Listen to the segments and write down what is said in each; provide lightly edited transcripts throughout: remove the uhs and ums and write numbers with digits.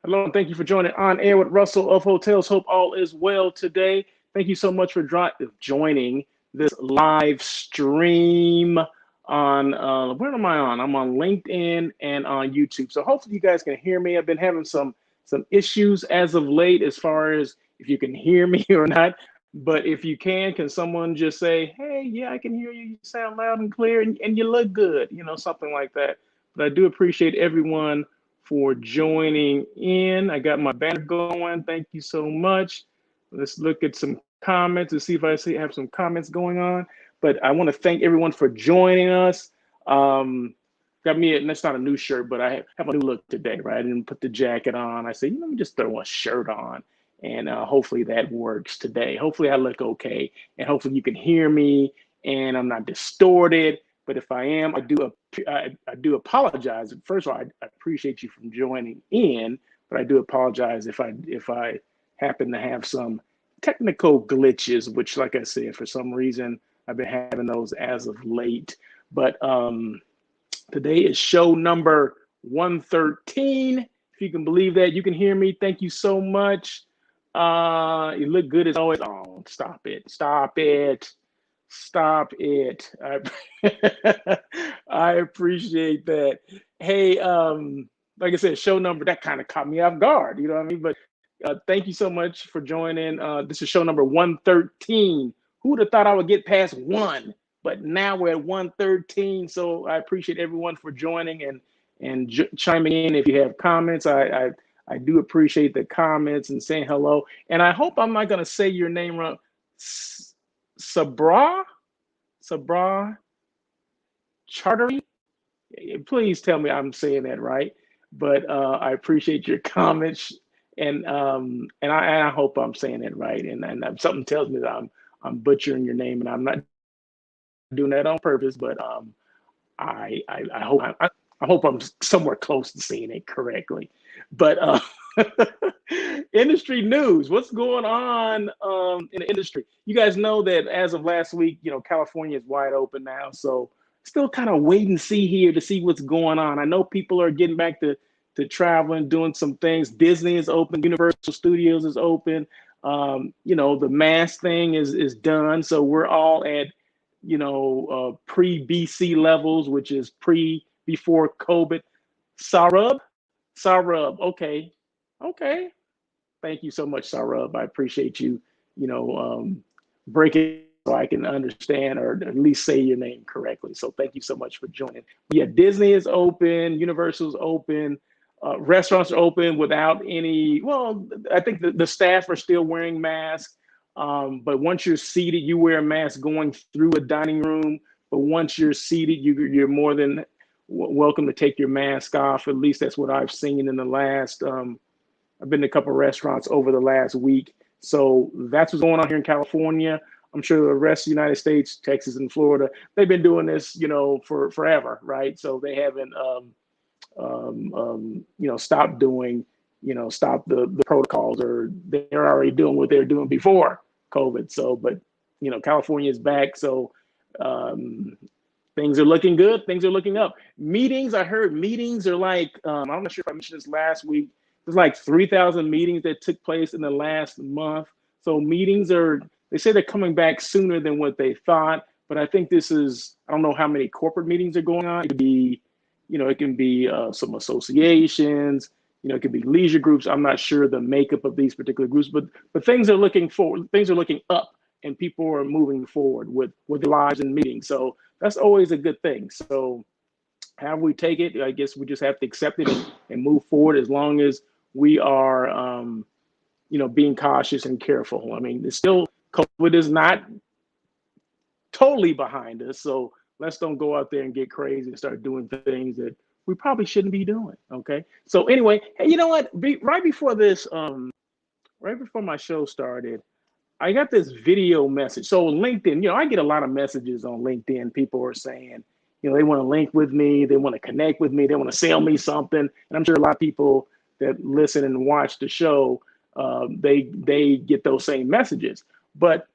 Hello, and thank you for joining On Air with Russell of Hotels. Hope all is well today. Thank you so much for joining this live stream on, where am I on? I'm on LinkedIn and on YouTube. So hopefully you guys can hear me. I've been having some issues as of late as far as if you can hear me or not. But if you can someone just say, hey, yeah, I can hear you. You sound loud and clear and you look good, something like that. But I do appreciate everyone for joining in. I got my banner going. Thank you so much. Let's look at some comments and see if have some comments going on. But I want to thank everyone for joining us. Got me, and that's not a new shirt, but I have a new look today, right? I didn't put the jacket on. I said, let me just throw a shirt on. And hopefully that works today. Hopefully I look okay. And hopefully you can hear me and I'm not distorted. But if I am, I do apologize. First of all, I appreciate you from joining in, but I do apologize if I happen to have some technical glitches, which, like I said, for some reason I've been having those as of late. But today is show number 113. If you can believe that, you can hear me. Thank you so much. You look good as always. Oh, stop it! Stop it! Stop it. I appreciate that. Hey, like I said, show number, that kind of caught me off guard, you know what I mean? But thank you so much for joining. This is show number 113. Who would have thought I would get past one? But now we're at 113. So I appreciate everyone for joining and chiming in. If you have comments, I do appreciate the comments and saying hello. And I hope I'm not going to say your name wrong. Sabra Chartery. Please tell me I'm saying that right. But I appreciate your comments, and I hope I'm saying it right. And something tells me that I'm butchering your name, and I'm not doing that on purpose. But I hope I'm somewhere close to saying it correctly. But industry news, what's going on in the industry? You guys know that as of last week, California is wide open now. So still kind of wait and see here to see what's going on. I know people are getting back to traveling, doing some things. Disney is open, Universal Studios is open. The mask thing is done. So we're all at pre-BC levels, which is before COVID. Sarub. Okay. Thank you so much, Sarub. I appreciate you, breaking so I can understand or at least say your name correctly. So thank you so much for joining. Yeah, Disney is open, Universal's open, restaurants are open without any. Well, I think the staff are still wearing masks. But once you're seated, you wear a mask going through a dining room. But once you're seated, you're more than welcome to take your mask off. At least that's what I've seen in the last. I've been to a couple of restaurants over the last week. So that's what's going on here in California. I'm sure the rest of the United States, Texas and Florida, they've been doing this, for forever, right? So they haven't, stopped doing, stop the protocols, or they're already doing what they're doing before COVID. So, but, California is back. So things are looking good. Things are looking up. Meetings, I heard meetings are like, I'm not sure if I mentioned this last week. There's like 3,000 meetings that took place in the last month. So meetings they say they're coming back sooner than what they thought. But I think I don't know how many corporate meetings are going on. It can be some associations, it could be leisure groups. I'm not sure the makeup of these particular groups, but things are looking forward. Things are looking up, and people are moving forward with their lives and meetings. So that's always a good thing. So how we take it, I guess we just have to accept it and move forward, as long as we are, being cautious and careful. I mean, it's still, COVID is not totally behind us. So let's don't go out there and get crazy and start doing things that we probably shouldn't be doing. Okay. So anyway, hey, you know what? Right before my show started, I got this video message. So LinkedIn, I get a lot of messages on LinkedIn. People are saying, they want to link with me, they want to connect with me, they want to sell me something. And I'm sure a lot of people that listen and watch the show, they get those same messages. But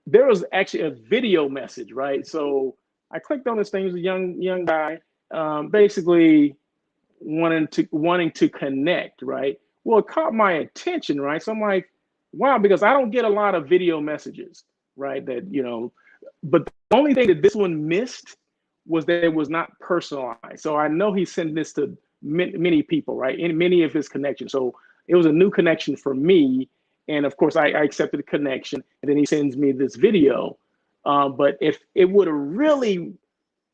there was actually a video message, right? So I clicked on this thing. It was a young guy, basically wanting to connect, right? Well, it caught my attention, right? So I'm like, wow, because I don't get a lot of video messages, right? That, but the only thing that this one missed was that it was not personalized. So I know he sent this to many people, right? In many of his connections. So it was a new connection for me. And of course, I accepted the connection. And then he sends me this video. But if it would have really,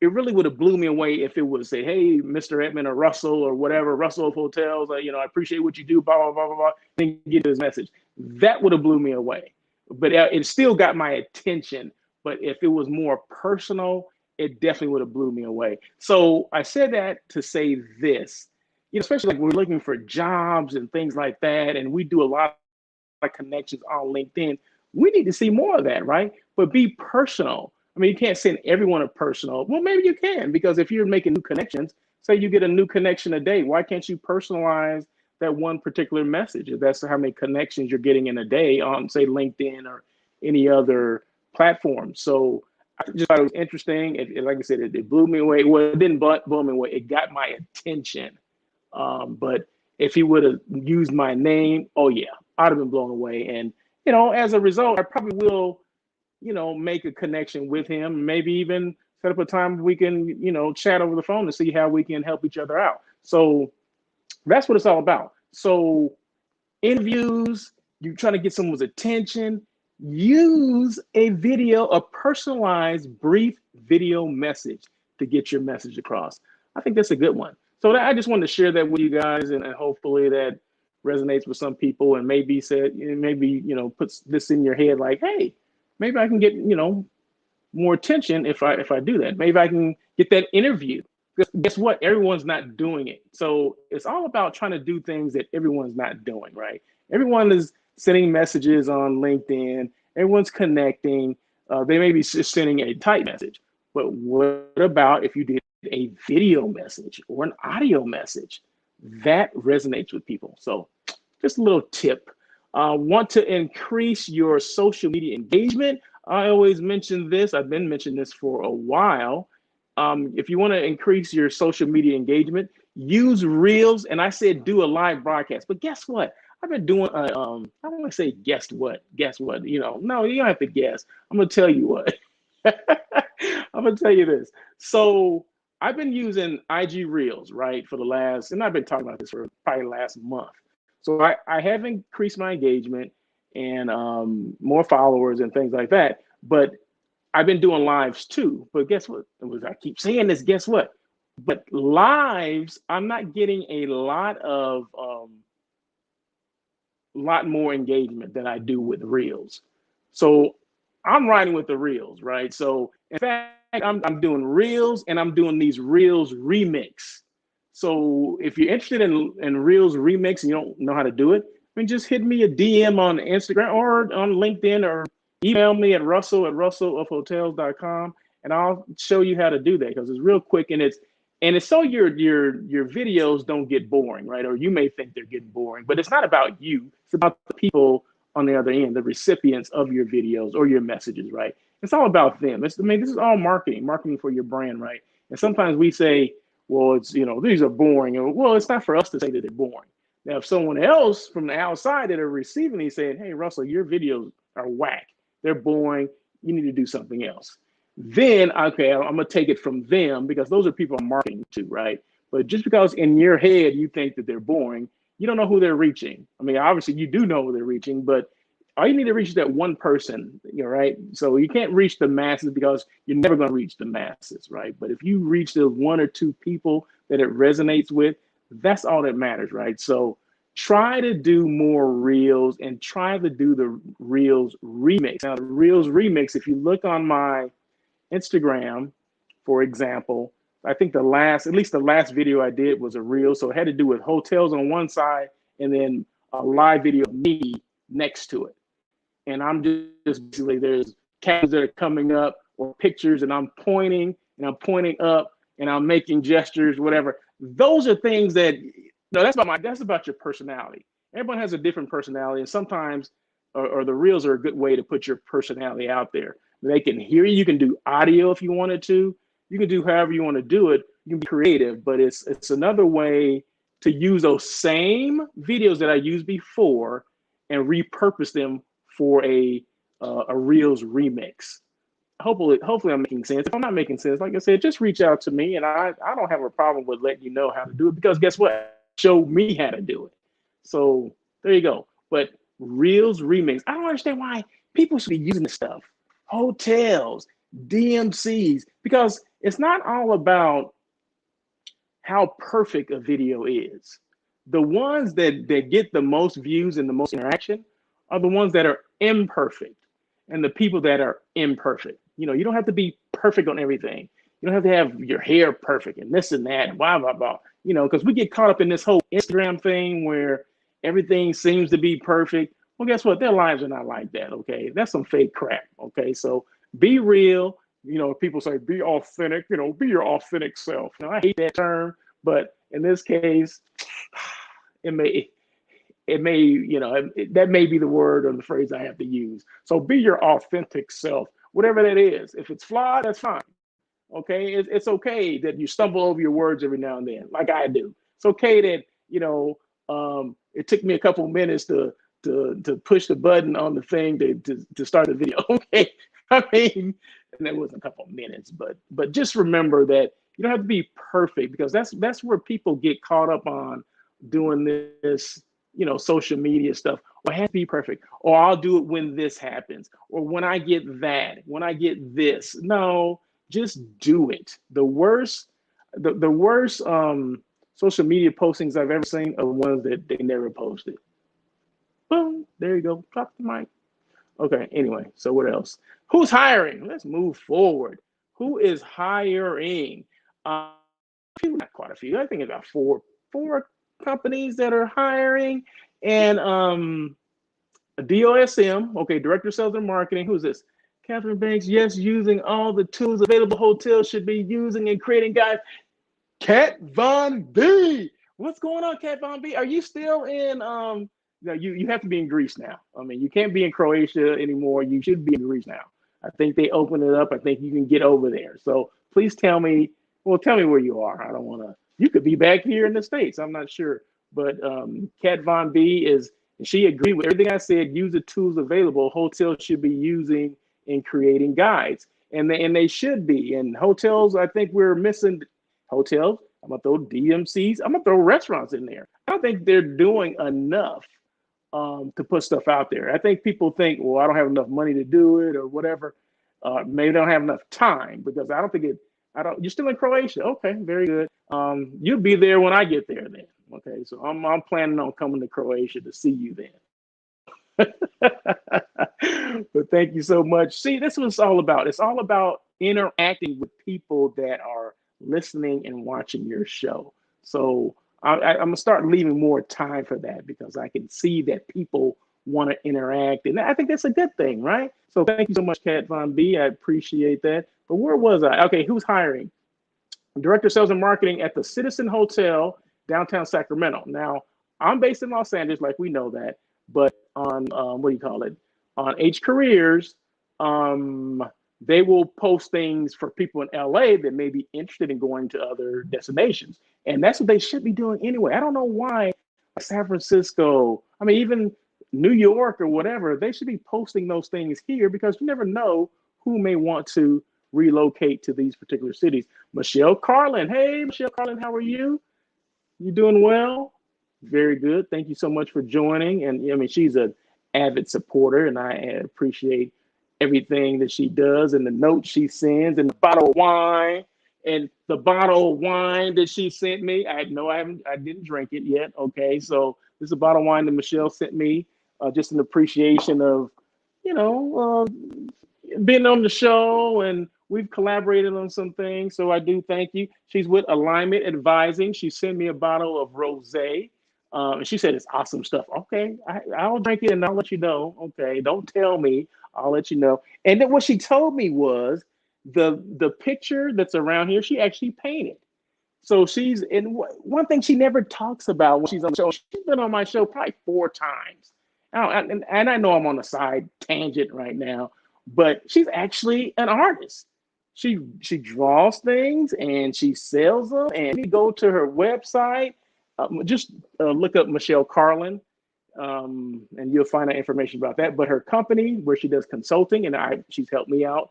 it really would have blew me away if it would say, hey, Mr. Edmond or Russell or whatever, Russell of Hotels, I appreciate what you do, blah, blah, blah, blah, blah, then get his message. That would have blew me away. But it still got my attention. But if it was more personal, it definitely would have blew me away. So I said that to say this, especially like we're looking for jobs and things like that, and we do a lot of connections on LinkedIn. We need to see more of that, right? But be personal. I mean, you can't send everyone a personal. Well, maybe you can, because if you're making new connections, say you get a new connection a day, why can't you personalize that one particular message? If that's how many connections you're getting in a day on, say, LinkedIn or any other platform. So I just thought it was interesting. Like I said, it blew me away. Well, it didn't blow me away. It got my attention. But if he would have used my name, oh yeah, I'd have been blown away. And, as a result, I probably will, make a connection with him, maybe even set up a time we can, chat over the phone to see how we can help each other out. So that's what it's all about. So interviews, you're trying to get someone's attention, use a video, a personalized brief video message to get your message across. I think that's a good one. So I just wanted to share that with you guys, and hopefully that resonates with some people, and maybe puts this in your head like, hey, maybe I can get, more attention if I do that. Maybe I can get that interview. Because guess what? Everyone's not doing it. So it's all about trying to do things that everyone's not doing, right? Everyone is sending messages on LinkedIn. Everyone's connecting. They may be just sending a type message. But what about if you did a video message or an audio message? That resonates with people. So just a little tip. Want to increase your social media engagement? I always mention this. I've been mentioning this for a while. If you want to increase your social media engagement, use Reels. And I said do a live broadcast. But guess what? I've been doing I don't want to say guess what. No, you don't have to guess. I'm gonna tell you what. I'm gonna tell you this. So I've been using IG Reels, right, for the last, and I've been talking about this for probably the last month. So I have increased my engagement and more followers and things like that. But I've been doing lives too. But guess what? I keep saying this, guess what? But lives, I'm not getting a lot more engagement than I do with Reels. So I'm riding with the Reels, right? So in fact, I'm doing Reels, and I'm doing these Reels remix. So if you're interested in Reels remix and you don't know how to do it, I mean, just hit me a DM on Instagram or on LinkedIn, or email me at russell@russellofhotels.com, and I'll show you how to do that, because it's real quick, and it's so your videos don't get boring, right? Or you may think they're getting boring, but it's not about you. It's about the people on the other end, the recipients of your videos or your messages, right? It's all about them. This is all marketing for your brand, right? And sometimes we say, well, it's, these are boring. Or, well, it's not for us to say that they're boring. Now, if someone else from the outside that are receiving these saying, hey, Russell, your videos are whack, they're boring, you need to do something else. Then, okay, I'm going to take it from them, because those are people I'm marketing to, right? But just because in your head you think that they're boring, you don't know who they're reaching. I mean, obviously you do know who they're reaching, but all you need to reach is that one person, right? So you can't reach the masses, because you're never going to reach the masses, right? But if you reach the one or two people that it resonates with, that's all that matters, right? So try to do more Reels, and try to do the Reels remix. Now, the Reels remix, if you look on my Instagram, for example, I think at least the last video I did was a Reel. So it had to do with hotels on one side, and then a live video of me next to it. And I'm just basically, there's captions that are coming up or pictures, and I'm pointing up, and I'm making gestures, whatever. Those are things that, that's about your personality. Everyone has a different personality, and sometimes, or the Reels are a good way to put your personality out there. They can hear you. You can do audio if you wanted to. You can do however you want to do it. You can be creative, but it's another way to use those same videos that I used before and repurpose them for a Reels remix. Hopefully I'm making sense. If I'm not making sense, like I said, just reach out to me, and I don't have a problem with letting you know how to do it, because guess what? Show me how to do it. So there you go. But Reels remix, I don't understand why people should be using this stuff. Hotels, DMCs, because it's not all about how perfect a video is. The ones that get the most views and the most interaction are the ones that are imperfect, and the people that are imperfect. You don't have to be perfect on everything. You don't have to have your hair perfect and this and that and blah, blah, blah. Because we get caught up in this whole Instagram thing where everything seems to be perfect. Well, guess what? Their lives are not like that, okay? That's some fake crap, okay? So be real. People say be authentic, be your authentic self. I hate that term, but in this case, it may, that may be the word or the phrase I have to use. So be your authentic self, whatever that is. If it's flawed, that's fine. Okay, it's okay that you stumble over your words every now and then, like I do. It's okay that it took me a couple minutes to push the button on the thing to start the video. Okay, I mean, and that wasn't a couple minutes, but just remember that you don't have to be perfect, because that's where people get caught up on doing this, social media stuff. Well, I have to be perfect, or I'll do it when this happens, or when I get that, when I get this. No, just do it. The worst social media postings I've ever seen are ones that they never posted. Boom, there you go. Drop the mic. Okay, anyway, so what else? Who's hiring? Let's move forward. Who is hiring? Not quite a few. I think about four companies that are hiring. And DOSM, okay, Director of Sales and Marketing. Who's this? Catherine Banks, yes, using all the tools available hotels should be using and creating guides. Kat Von B. What's going on, Kat Von B? Are you still in you have to be in Greece now. I mean, you can't be in Croatia anymore. You should be in Greece now. I think they opened it up. I think you can get over there. So please tell me where you are. I don't want to, you could be back here in the States. I'm not sure. But Kat Von B she agreed with everything I said. Use the tools available hotels should be using in creating guides. And they should be. And hotels, I think we're missing hotels. I'm going to throw DMCs. I'm going to throw restaurants in there. I don't think they're doing enough to put stuff out there. I think people think, well, I don't have enough money to do it or whatever. Maybe they don't have enough time, because I don't think you're still in Croatia. Okay, very good. You'll be there when I get there then. Okay, so I'm planning on coming to Croatia to see you then. But thank you so much. See, this was all about. It's all about interacting with people that are listening and watching your show. So I'm gonna start leaving more time for that, because I can see that people want to interact, and I think that's a good thing, right? So thank you so much, Kat Von B. I appreciate that. But where was I? Okay, who's hiring? Director of Sales and Marketing at the Citizen Hotel, downtown Sacramento. Now, I'm based in Los Angeles, like we know that, but on on H Careers, they will post things for people in LA that may be interested in going to other destinations. And that's what they should be doing anyway. I don't know why San Francisco, I mean, even New York or whatever, they should be posting those things here, because you never know who may want to relocate to these particular cities. Michelle Carlin. Hey, Michelle Carlin, how are you? You doing well? Very good. Thank you so much for joining. And I mean, she's an avid supporter, and I appreciate everything that she does, and the notes she sends, and the bottle of wine, that she sent me. I didn't drink it yet. Okay, so this is a bottle of wine that Michelle sent me, just an appreciation of, being on the show, and we've collaborated on some things. So I do thank you. She's with Alignment Advising. She sent me a bottle of rosé. And she said it's awesome stuff. Okay, I'll drink it and I'll let you know. Okay, don't tell me. I'll let you know. And then what she told me was the picture that's around here, she actually painted. So she's in one thing she never talks about when she's on the show. She's been on my show probably 4 times. And I know I'm on a side tangent right now, but she's actually an artist. She draws things and she sells them. And you go to her website, Just look up Michelle Carlin, and you'll find out information about that. But her company, where she does consulting, and she's helped me out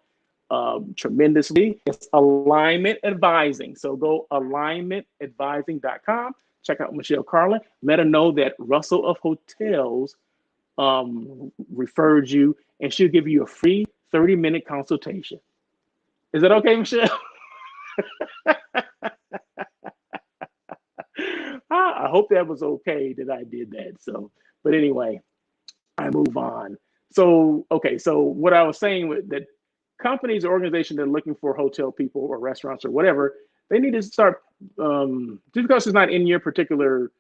tremendously. It's Alignment Advising. So go alignmentadvising.com. Check out Michelle Carlin. Let her know that Russell of Hotels referred you, and she'll give you a free 30-minute consultation. Is that okay, Michelle? I hope that was okay that I did that. So, but anyway, I move on. So, okay, so what I was saying with that companies or organizations that are looking for hotel people or restaurants or whatever, they need to start, just because it's not in your particular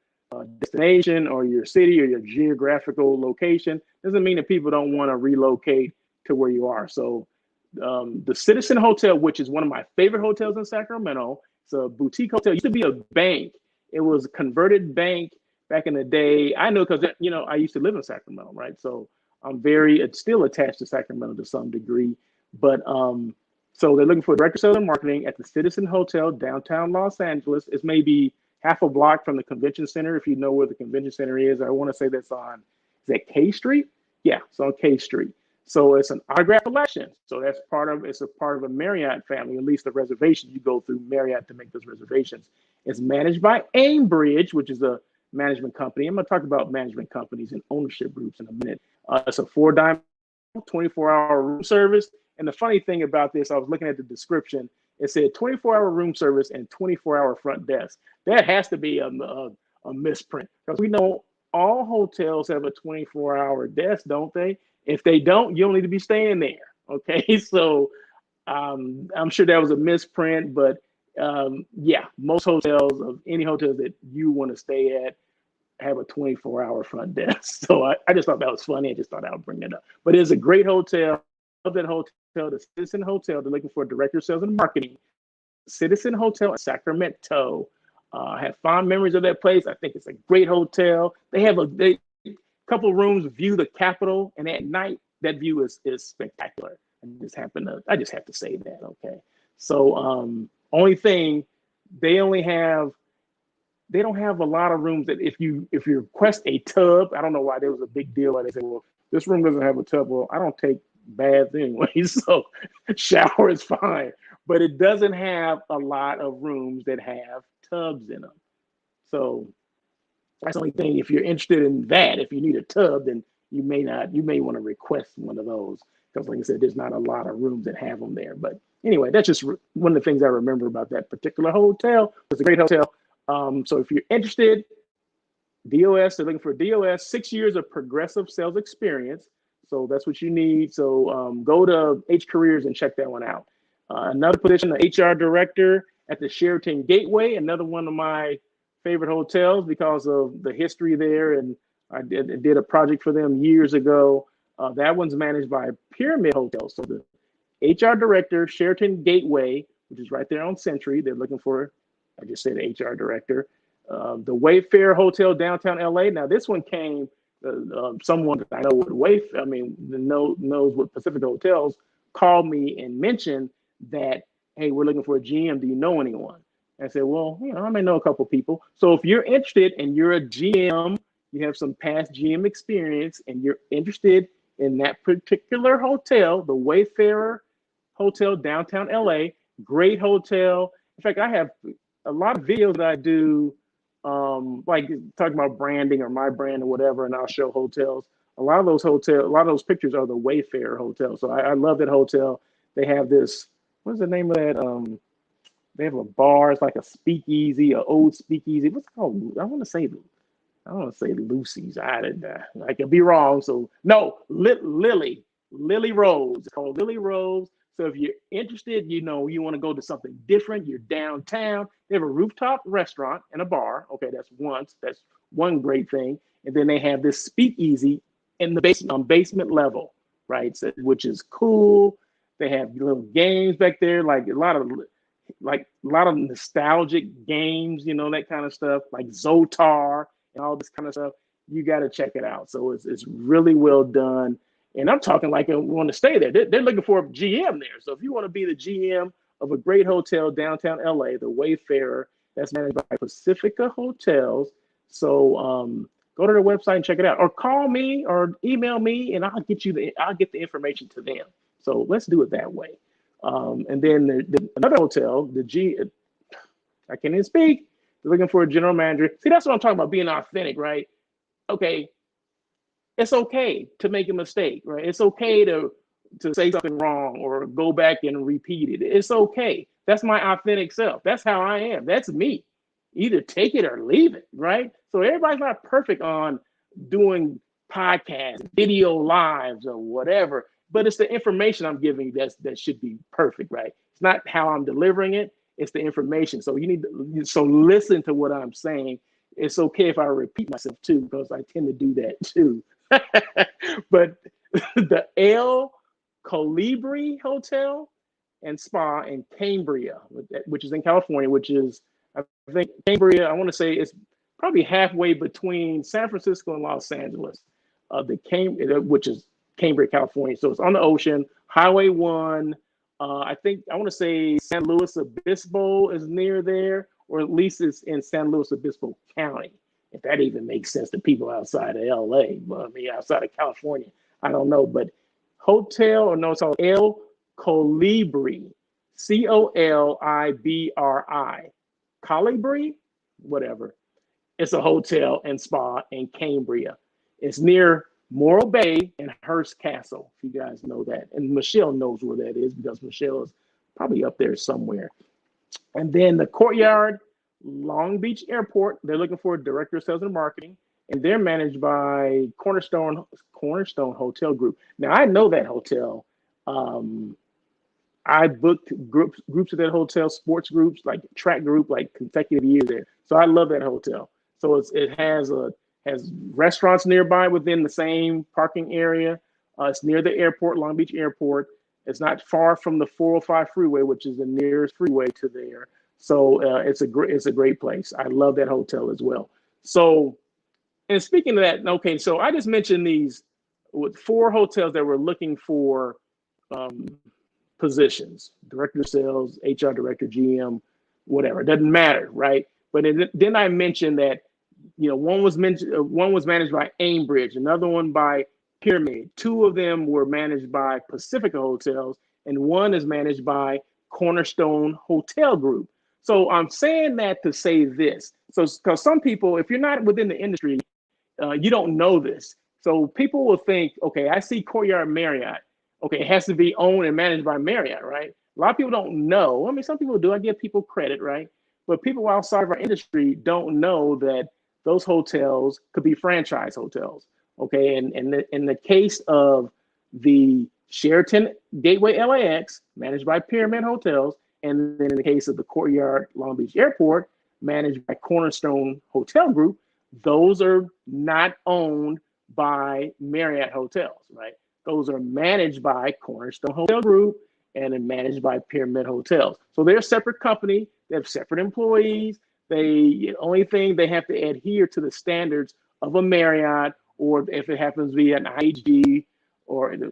destination or your city or your geographical location, doesn't mean that people don't want to relocate to where you are. So the Citizen Hotel, which is one of my favorite hotels in Sacramento, it's a boutique hotel. It used to be a bank. It was a converted bank back in the day. I know because, you know, I used to live in Sacramento, right? So I'm still attached to Sacramento to some degree. But so they're looking for director of sales and marketing at the Citizen Hotel, downtown Los Angeles. It's maybe half a block from the convention center, if you know where the convention center is. I want to say that's on, is that K Street? Yeah, it's on K Street. So it's an autograph collection. So it's a part of a Marriott family, at least the reservations. You go through Marriott to make those reservations. It's managed by Aimbridge, which is a management company. I'm going to talk about management companies and ownership groups in a minute. It's a 4-dime 24-hour room service. And the funny thing about this, I was looking at the description. It said 24-hour room service and 24-hour front desk. That has to be a misprint, because we know all hotels have a 24-hour desk, don't they? If they don't, you don't need to be staying there. Okay, so I'm sure that was a misprint, but yeah, most hotels, of any hotels that you want to stay at, have a 24-hour front desk. So I just thought that was funny. I just thought I would bring that up. But it's a great hotel. Love that hotel, the Citizen Hotel. They're looking for a director of sales and marketing. Citizen Hotel in Sacramento. I have fond memories of that place. I think it's a great hotel. They have a couple rooms view the Capitol, and at night that view is spectacular. I just have to say that. Okay. So only thing, they don't have a lot of rooms that if you request a tub, I don't know why there was a big deal where they said, well, this room doesn't have a tub. Well, I don't take baths anyway, so shower is fine. But it doesn't have a lot of rooms that have tubs in them. So that's the only thing. If you're interested in that, if you need a tub, then you may want to request one of those. Because like I said, there's not a lot of rooms that have them there. But anyway, that's just one of the things I remember about that particular hotel. It's a great hotel. So if you're interested, DOS, they're looking for DOS, 6 years of progressive sales experience. So that's what you need. So go to H Careers and check that one out. Another position, the HR director at the Sheraton Gateway, another one of my favorite hotels because of the history there. And I did a project for them years ago. That one's managed by Pyramid Hotels. So the HR director, Sheraton Gateway, which is right there on Century. They're looking for, I just said HR director. The Wayfair Hotel, downtown LA. Now this one came, someone that I know with Wayfair, knows what Pacific Hotels, called me and mentioned that, hey, we're looking for a GM. Do you know anyone? I said, well, I may know a couple people. So if you're interested and you're a GM, you have some past GM experience, and you're interested in that particular hotel, the Wayfarer Hotel, downtown LA, great hotel. In fact, I have a lot of videos that I do, like talking about branding or my brand or whatever, and I'll show hotels. A lot of those pictures are the Wayfarer Hotel. So I love that hotel. They have this, what's the name of that? They have a bar. It's like a speakeasy, an old speakeasy. What's it called? I want to say Lucy's. I could be wrong. So no, Lily Rose. It's called Lily Rose. So if you're interested, you want to go to something different, you're downtown. They have a rooftop restaurant and a bar. Okay, that's one great thing. And then they have this speakeasy in the basement level, right? So, which is cool. They have little games back there, like a lot of nostalgic games, that kind of stuff, like Zotar and all this kind of stuff. You got to check it out. So it's really well done. And I'm talking like I want to stay there. They're looking for a GM there. So if you want to be the GM of a great hotel downtown LA, the Wayfarer, that's managed by Pacifica Hotels, So go to their website and check it out, or call me or email me, and I'll get the information to them. So let's do it that way. And then another hotel, I can't even speak. They're looking for a general manager. See, that's what I'm talking about, being authentic, right? Okay, it's okay to make a mistake, right? It's okay to say something wrong or go back and repeat it. It's okay. That's my authentic self. That's how I am. That's me. Either take it or leave it, right? So everybody's not perfect on doing podcasts, video lives, or whatever, but it's the information I'm giving that should be perfect, right? It's not how I'm delivering it, it's the information. So listen to what I'm saying. It's okay if I repeat myself too, because I tend to do that too. But the El Colibri Hotel and Spa in Cambria, which is in California, which is, I think, Cambria, I want to say it's probably halfway between San Francisco and Los Angeles, which is Cambria, California. So it's on the ocean, Highway 1. I want to say San Luis Obispo is near there, or at least it's in San Luis Obispo County, if that even makes sense to people outside of LA, but I mean, outside of California, I don't know. But it's called El Colibri, Colibri, Colibri, whatever. It's a hotel and spa in Cambria. It's near Morro Bay and Hearst Castle, if you guys know that. And Michelle knows where that is because Michelle is probably up there somewhere. And then the Courtyard Long Beach Airport, they're looking for a director of sales and marketing, and they're managed by Cornerstone Hotel Group. Now, I know that hotel. I booked groups of that hotel, sports groups, like track group, like consecutive years there. So I love that hotel. So it has restaurants nearby within the same parking area. It's near the airport, Long Beach Airport. It's not far from the 405 freeway, which is the nearest freeway to there. So it's a great place. I love that hotel as well. So, and speaking of that, okay, so I just mentioned these with 4 hotels that were looking for positions: director of sales, HR director, GM, whatever. It doesn't matter, right? But then I mentioned that one was managed by Aimbridge, another one by Pyramid. 2 of them were managed by Pacifica Hotels, and one is managed by Cornerstone Hotel Group. So I'm saying that to say this. So, because some people, if you're not within the industry, you don't know this. So people will think, okay, I see Courtyard Marriott. Okay, it has to be owned and managed by Marriott, right? A lot of people don't know. I mean, some people do. I give people credit, right? But people outside of our industry don't know that those hotels could be franchise hotels. Okay, and in the case of the Sheraton Gateway LAX, managed by Pyramid Hotels, and then in the case of the Courtyard Long Beach Airport, managed by Cornerstone Hotel Group, those are not owned by Marriott Hotels, right? Those are managed by Cornerstone Hotel Group and then managed by Pyramid Hotels. So they're a separate company. They have separate employees. The only thing they have to adhere to the standards of a Marriott, or if it happens to be an IHG or an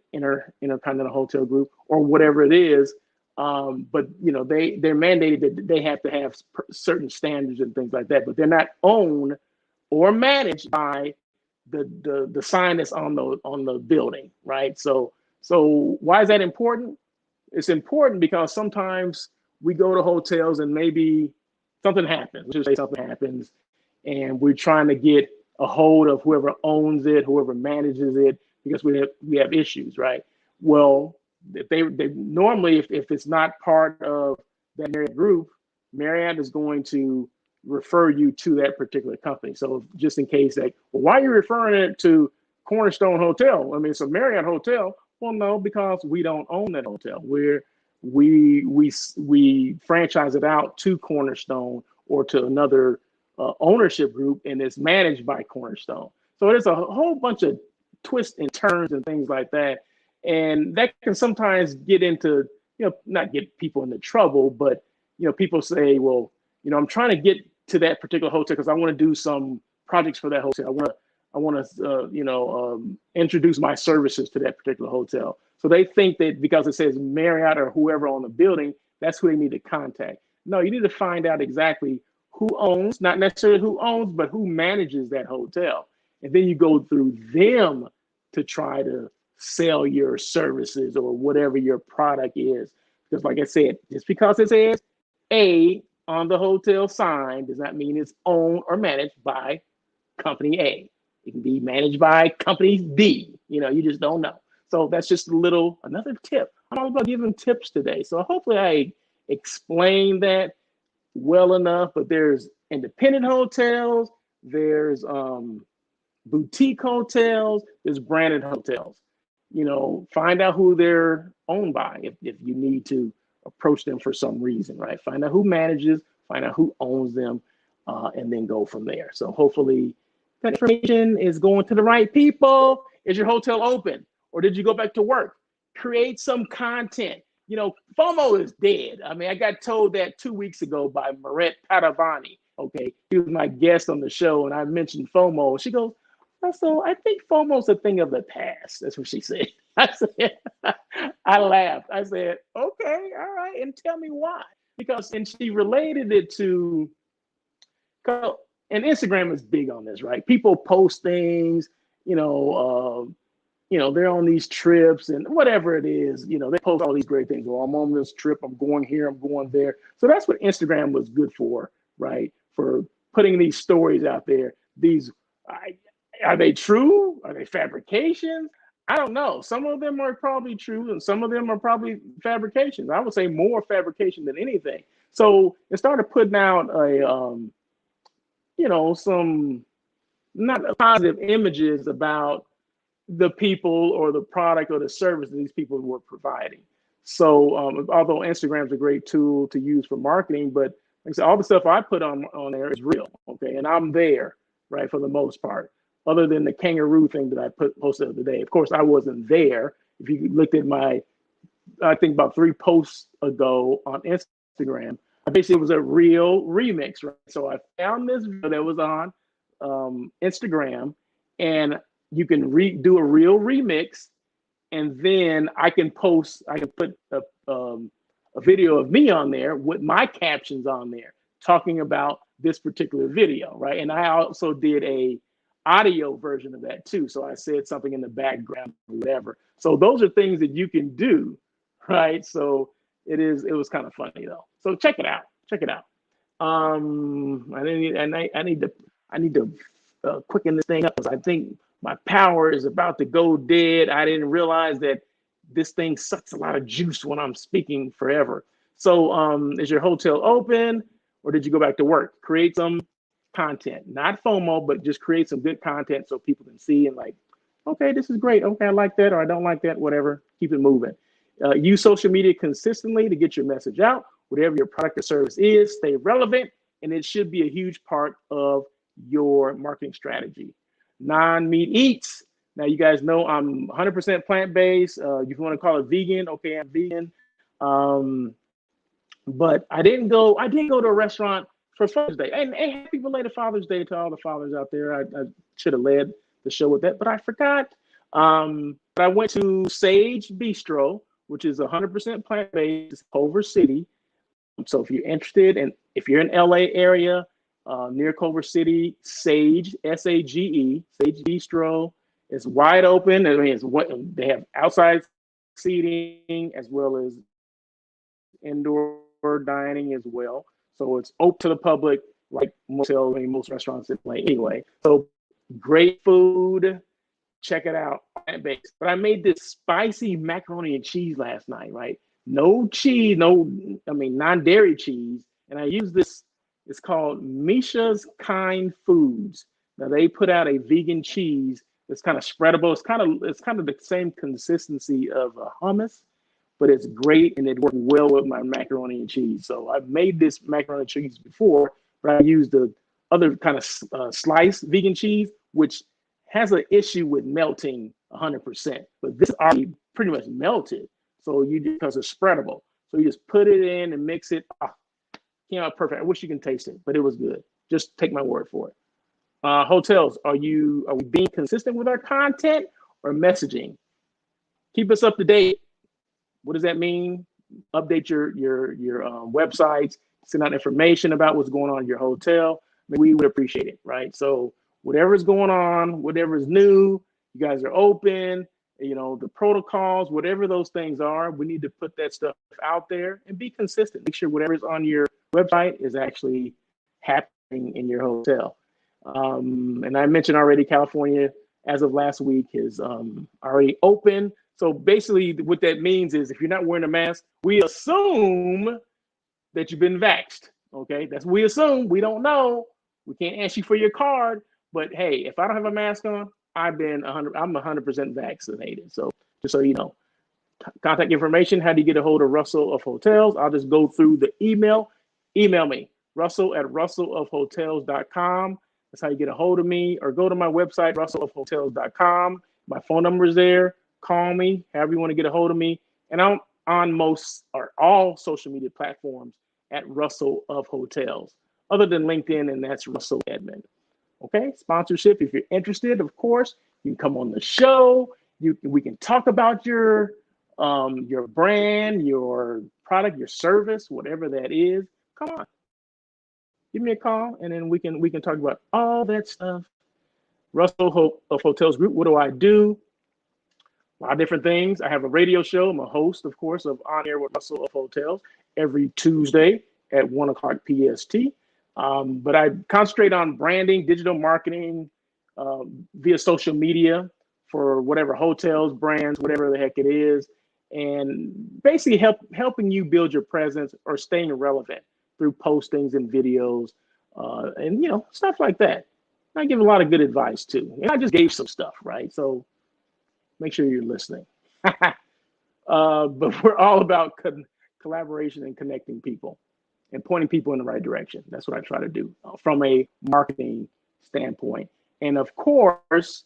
Intercontinental Hotel Group or whatever it is. But they're mandated that they have to have certain standards and things like that. But they're not owned or managed by the sign that's on the building, right? So why is that important? It's important because sometimes we go to hotels and maybe something happens. Let's just say something happens, and we're trying to get a hold of whoever owns it, whoever manages it, because we have issues, right? Well, if they normally, if it's not part of that Marriott group, Marriott is going to refer you to that particular company. So just in case, like, well, why are you referring it to Cornerstone Hotel? I mean, it's a Marriott hotel. Well, no, because we don't own that hotel. We franchise it out to Cornerstone or to another ownership group, and it's managed by Cornerstone. So there's a whole bunch of twists and turns and things like that, and that can sometimes get into, not get people into trouble, but people say, well, I'm trying to get to that particular hotel because I want to do some projects for that hotel. I want to introduce my services to that particular hotel. So they think that because it says Marriott or whoever on the building, that's who they need to contact. No, you need to find out exactly who owns, not necessarily who owns, but who manages that hotel. And then you go through them to try to sell your services or whatever your product is. Because, like I said, just because it says A on the hotel sign does not mean it's owned or managed by company A. It can be managed by company D. You just don't know. So that's just another tip. I'm all about giving tips today. So hopefully I explained that well enough. But there's independent hotels, there's boutique hotels, there's branded hotels. Find out who they're owned by if you need to approach them for some reason, right? Find out who manages, find out who owns them, and then go from there. So hopefully that information is going to the right people. Is your hotel open or did you go back to work? Create some content. FOMO is dead. I mean, I got told that 2 weeks ago by Maret Padavani. Okay, he was my guest on the show and I mentioned FOMO. She goes, so I think FOMO's a thing of the past. That's what she said. I said, I laughed. I said, okay, all right, and tell me why. And she related it to, and Instagram is big on this, right? People post things, they're on these trips and whatever it is, they post all these great things. Well, I'm on this trip, I'm going here, I'm going there. So that's what Instagram was good for, right? For putting these stories out there. Are they true? Are they fabrications? I don't know. Some of them are probably true and some of them are probably fabrications. I would say more fabrication than anything. So it started putting out some not positive images about the people or the product or the service that these people were providing. So although Instagram's a great tool to use for marketing, but like I said, all the stuff I put on there is real, okay? And I'm there, right, for the most part, other than the kangaroo thing that I posted the other day. Of course, I wasn't there. If you looked at I think about 3 posts ago on Instagram, basically it was a real remix, right? So I found this video that was on Instagram, and you can do a real remix, and then I can put a video of me on there with my captions on there talking about this particular video, right? And I also did a audio version of that too. So I said something in the background or whatever. So those are things that you can do, right? So it was kind of funny though. So check it out. I need to quicken this thing up because I think my power is about to go dead. I didn't realize that this thing sucks a lot of juice when I'm speaking forever. So is your hotel open or did you go back to work? Create some content, not FOMO, but just create some good content so people can see and like, okay, this is great. Okay, I like that or I don't like that, whatever. Keep it moving. Use social media consistently to get your message out. Whatever your product or service is, stay relevant, and it should be a huge part of your marketing strategy. Non-meat eats. Now, you guys know I'm 100% plant-based. If you want to call it vegan, okay, I'm vegan. But I didn't go to a restaurant for Father's Day. And happy belated Father's Day to all the fathers out there. I should have led the show with that, but I forgot. But I went to Sage Bistro, which is 100% plant-based, Culver City. So if you're interested, and if you're in LA area, near Culver City, Sage, SAGE, Sage Bistro is wide open. I mean, they have outside seating as well as indoor dining as well. So it's open to the public, like most restaurants in LA anyway. So great food. Check it out. Plant-based. But I made this spicy macaroni and cheese last night, right? No cheese, non-dairy cheese. And I use this, it's called Misha's Kind Foods. Now they put out a vegan cheese that's kind of spreadable. It's kind of the same consistency of hummus, but it's great and it worked well with my macaroni and cheese. So I've made this macaroni and cheese before, but I used the other kind of sliced vegan cheese, which has an issue with melting 100%. But this already pretty much melted. So because it's spreadable. So you just put it in and mix it. Came out perfect. I wish you can taste it, but it was good. Just take my word for it. Hotels, are we being consistent with our content or messaging? Keep us up to date. What does that mean? Update your websites. send out information about what's going on in your hotel, we would appreciate it, right? So whatever's going on, whatever's new, you guys are open, the protocols, whatever those things are, we need to put that stuff out there and be consistent. Make sure whatever's on your website is actually happening in your hotel. And I mentioned already, California, as of last week, is already open. So basically what that means is if you're not wearing a mask, we assume that you've been vaxxed. Okay, that's what we assume. We don't know. We can't ask you for your card. But hey, if I don't have a mask on, I'm 100% vaccinated. So just so you know, contact information. How do you get a hold of Russell of Hotels? I'll just go through the email. Email me, russell@russellofhotels.com. That's how you get a hold of me, or go to my website, russellofhotels.com. My phone number is there. Call me, however you want to get a hold of me. And I'm on most or all social media platforms at Russell of Hotels, other than LinkedIn, and that's Russell Edmond. Okay, sponsorship. If you're interested, of course, you can come on the show. We can talk about your brand, your product, your service, whatever that is. Come on, give me a call, and then we can talk about all that stuff. Russell of Hotels Group. What do I do? A lot of different things. I have a radio show. I'm a host, of course, of On Air with Russell of Hotels every Tuesday at 1 o'clock PST. But I concentrate on branding, digital marketing via social media for whatever hotels, brands, whatever the heck it is, and basically helping you build your presence or staying relevant through postings and videos and stuff like that. I give a lot of good advice too, and I just gave some stuff, right? So make sure you're listening. But we're all about collaboration and connecting people and pointing people in the right direction. That's what I try to do from a marketing standpoint. And of course,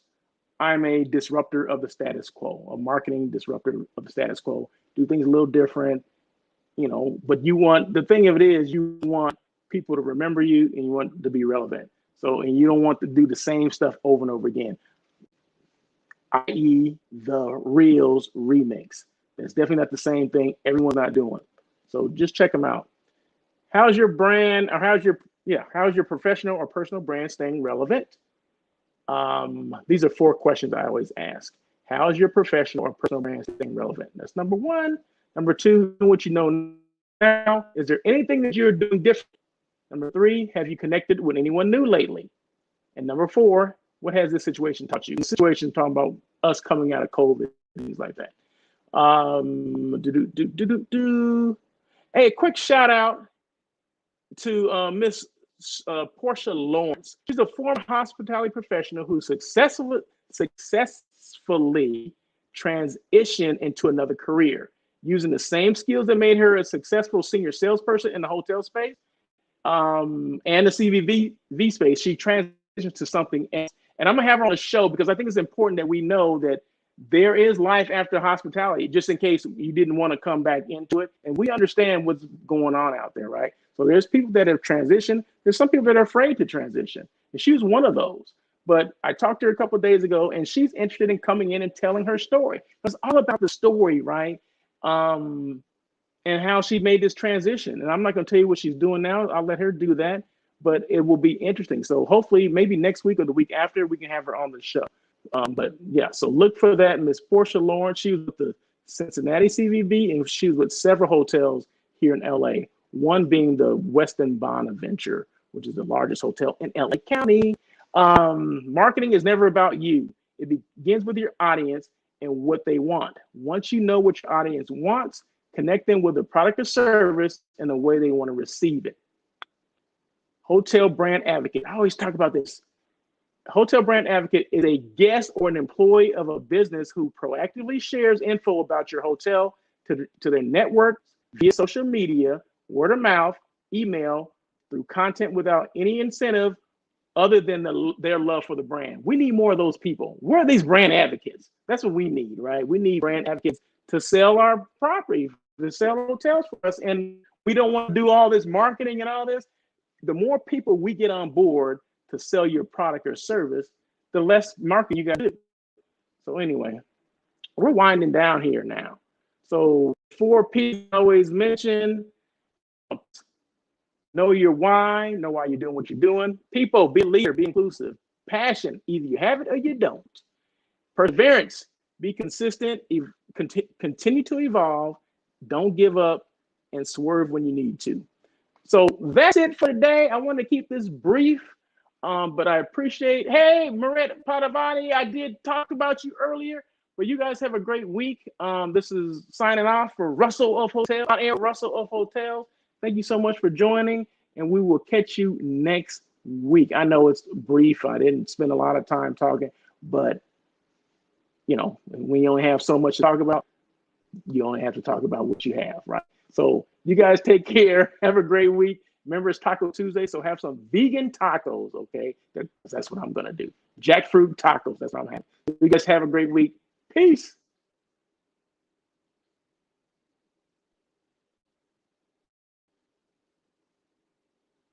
I'm a disruptor of the status quo, a marketing disruptor of the status quo. Do things a little different, but the thing of it is, you want people to remember you and you want to be relevant. So, and you don't want to do the same stuff over and over again, i.e. the Reels remix. It's definitely not the same thing. Everyone's not doing. So just check them out. How's your brand, or how's your professional or personal brand staying relevant? These are 4 questions I always ask. How is your professional or personal brand staying relevant? That's number 1. Number 2, what you know now. Is there anything that you're doing different? Number 3, have you connected with anyone new lately? And number 4, what has this situation taught you? The situation is talking about us coming out of COVID, things like that. Hey, quick shout out to Miss Portia Lawrence. She's a former hospitality professional who successfully transitioned into another career using the same skills that made her a successful senior salesperson in the hotel space and the CVV space. She transitioned to something else. And I'm going to have her on the show because I think it's important that we know that there is life after hospitality, just in case you didn't want to come back into it. And we understand what's going on out there, right? So there's people that have transitioned. There's some people that are afraid to transition. And she was one of those. But I talked to her a couple of days ago, and she's interested in coming in and telling her story. It's all about the story, right? And how she made this transition. And I'm not going to tell you what she's doing now. I'll let her do that. But it will be interesting. So hopefully maybe next week or the week after, we can have her on the show. But yeah, so look for that. Miss Portia Lawrence, she was with the Cincinnati CVB, and she was with several hotels here in LA, one being the Westin Bonaventure, which is the largest hotel in LA County. Marketing is never about you. It begins with your audience and what they want. Once you know what your audience wants, connect them with a product or service in the way they want to receive it. Hotel brand advocate. I always talk about this. Hotel brand advocate is a guest or an employee of a business who proactively shares info about your hotel to their network via social media, word of mouth, email, through content without any incentive other than their love for the brand. We need more of those people. We're these brand advocates. That's what we need, right? We need brand advocates to sell our property, to sell hotels for us. And we don't want to do all this marketing and all this. The more people we get on board to sell your product or service, the less marketing you got to do. So anyway, we're winding down here now. So 4 people I always mention. Know your why. Know why you're doing what you're doing. People, be a leader. Be inclusive. Passion. Either you have it or you don't. Perseverance. Be consistent. Continue to evolve. Don't give up and swerve when you need to. So that's it for today. I want to keep this brief, but I appreciate. Hey, Maret Padavani, I did talk about you earlier, but you guys have a great week. This is signing off for Russell of Hotels, on air Russell of Hotels. Thank you so much for joining, and we will catch you next week. I know it's brief. I didn't spend a lot of time talking, but you know, when you only have so much to talk about, you only have to talk about what you have, right? So you guys take care. Have a great week. Remember, it's Taco Tuesday, so have some vegan tacos, okay? That's what I'm going to do. Jackfruit tacos. That's what I'm having. You guys have a great week. Peace.